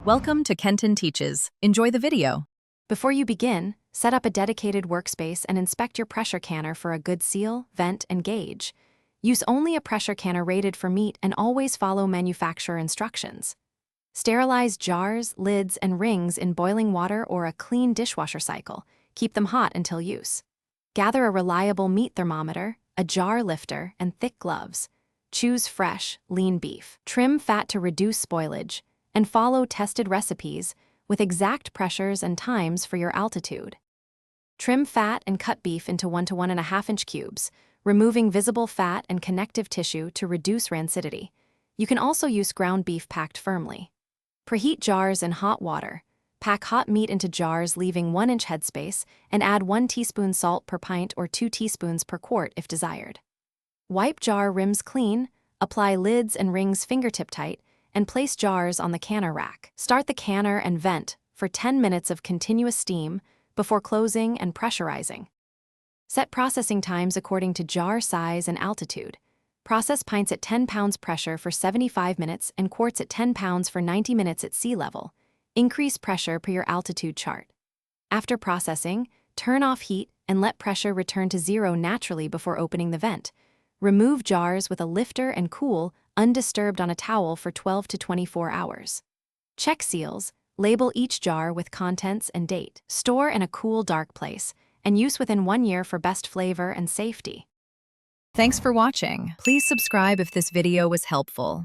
Welcome to Kenton Teaches. Enjoy the video. Before you begin, set up a dedicated workspace and inspect your pressure canner for a good seal, vent, and gauge. Use only a pressure canner rated for meat and always follow manufacturer instructions. Sterilize jars, lids, and rings in boiling water or a clean dishwasher cycle. Keep them hot until use. Gather a reliable meat thermometer, a jar lifter, and thick gloves. Choose fresh, lean beef. Trim fat to reduce spoilage, and follow tested recipes with exact pressures and times for your altitude. Trim fat and cut beef into 1 to 1.5 inch cubes, removing visible fat and connective tissue to reduce rancidity. You can also use ground beef packed firmly. Preheat jars in hot water. Pack hot meat into jars leaving 1 inch headspace and add 1 teaspoon salt per pint or 2 teaspoons per quart if desired. Wipe jar rims clean, apply lids and rings fingertip tight, and place jars on the canner rack. Start the canner and vent for 10 minutes of continuous steam before closing and pressurizing. Set processing times according to jar size and altitude. Process pints at 10 pounds pressure for 75 minutes and quarts at 10 pounds for 90 minutes at sea level. Increase pressure per your altitude chart. After processing, turn off heat and let pressure return to zero naturally before opening the vent. Remove jars with a lifter and cool, undisturbed on a towel for 12 to 24 hours. Check seals, label each jar with contents and date. Store in a cool, dark place, and use within 1 year for best flavor and safety. Thanks for watching. Please subscribe if this video was helpful.